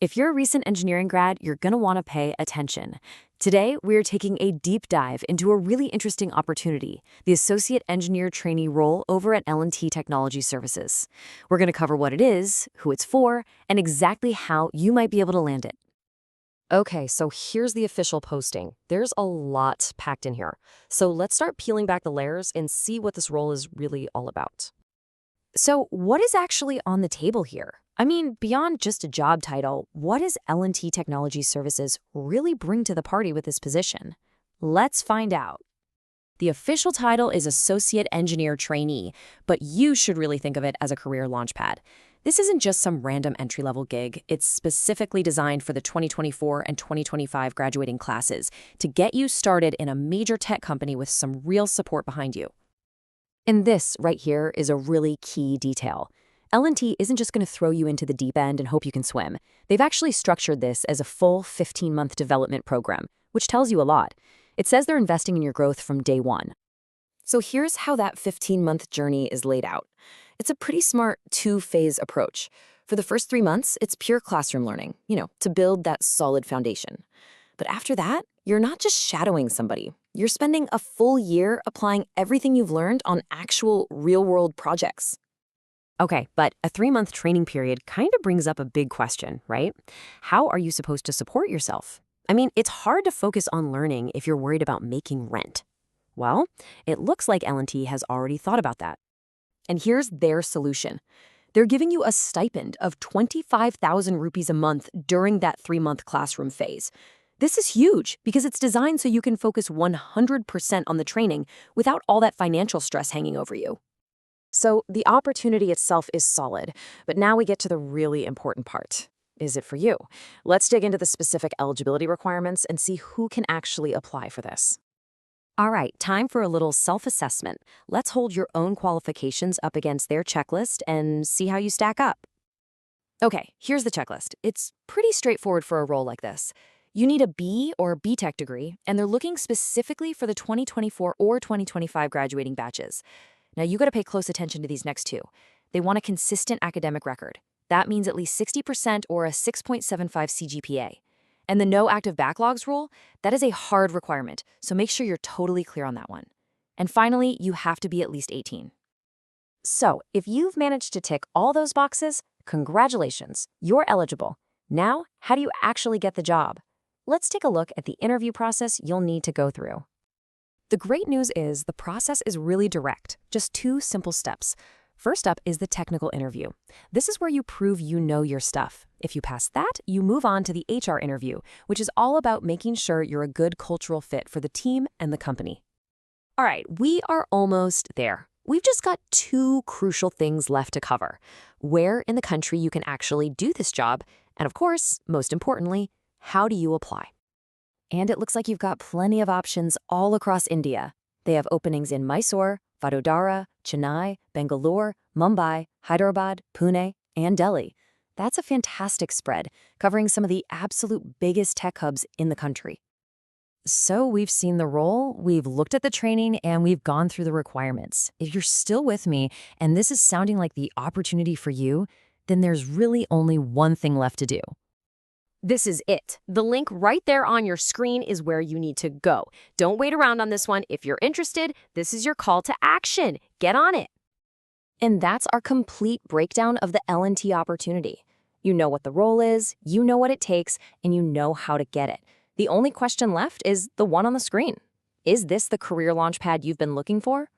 If you're a recent engineering grad, you're going to want to pay attention. Today, we're taking a deep dive into a really interesting opportunity, the Associate Engineer Trainee role over at L&T Technology Services. We're going to cover what it is, who it's for, and exactly how you might be able to land it. Okay, so here's the official posting. There's a lot packed in here. So let's start peeling back the layers and see what this role is really all about. So, what is actually on the table here? I mean, beyond just a job title, what does L&T Technology Services really bring to the party with this position? Let's find out. The official title is Associate Engineer Trainee, but you should really think of it as a career launchpad. This isn't just some random entry-level gig. It's specifically designed for the 2024 and 2025 graduating classes to get you started in a major tech company with some real support behind you. And this right here is a really key detail. L&T isn't just going to throw you into the deep end and hope you can swim. They've actually structured this as a full 15-month development program, which tells you a lot. It says they're investing in your growth from day one. So here's how that 15-month journey is laid out. It's a pretty smart two-phase approach. For the first 3 months, it's pure classroom learning, to build that solid foundation. But after that, you're not just shadowing somebody. You're spending a full year applying everything you've learned on actual real-world projects. Okay, but a 3-month training period kind of brings up a big question, right? How are you supposed to support yourself? I mean, it's hard to focus on learning if you're worried about making rent. Well, it looks like L&T has already thought about that. And here's their solution. They're giving you a stipend of 25,000 rupees a month during that 3-month classroom phase. This is huge because it's designed so you can focus 100% on the training without all that financial stress hanging over you. So the opportunity itself is solid, but now we get to the really important part. Is it for you? Let's dig into the specific eligibility requirements and see who can actually apply for this. All right, time for a little self-assessment. Let's hold your own qualifications up against their checklist and see how you stack up. Okay, here's the checklist. It's pretty straightforward for a role like this. You need a B or BTech degree, and they're looking specifically for the 2024 or 2025 graduating batches. Now, you got to pay close attention to these next two. They want a consistent academic record. That means at least 60% or a 6.75 CGPA. And the no active backlogs rule, that is a hard requirement, so make sure you're totally clear on that one. And finally, you have to be at least 18. So, if you've managed to tick all those boxes, congratulations, you're eligible. Now, how do you actually get the job? Let's take a look at the interview process you'll need to go through. The great news is the process is really direct, just 2 simple steps. First up is the technical interview. This is where you prove you know your stuff. If you pass that, you move on to the HR interview, which is all about making sure you're a good cultural fit for the team and the company. All right, we are almost there. We've just got 2 crucial things left to cover. Where in the country you can actually do this job, and of course, most importantly, how do you apply? And it looks like you've got plenty of options all across India. They have openings in Mysore, Vadodara, Chennai, Bangalore, Mumbai, Hyderabad, Pune, and Delhi. That's a fantastic spread, covering some of the absolute biggest tech hubs in the country. So we've seen the role, we've looked at the training, and we've gone through the requirements. If you're still with me, and this is sounding like the opportunity for you, then there's really only one thing left to do. This is it. The link right there on your screen is where you need to go. Don't wait around on this one. If you're interested, this is your call to action. Get on it. And that's our complete breakdown of the L&T opportunity. You know what the role is, you know what it takes, and you know how to get it. The only question left is the one on the screen. Is this the career launchpad you've been looking for?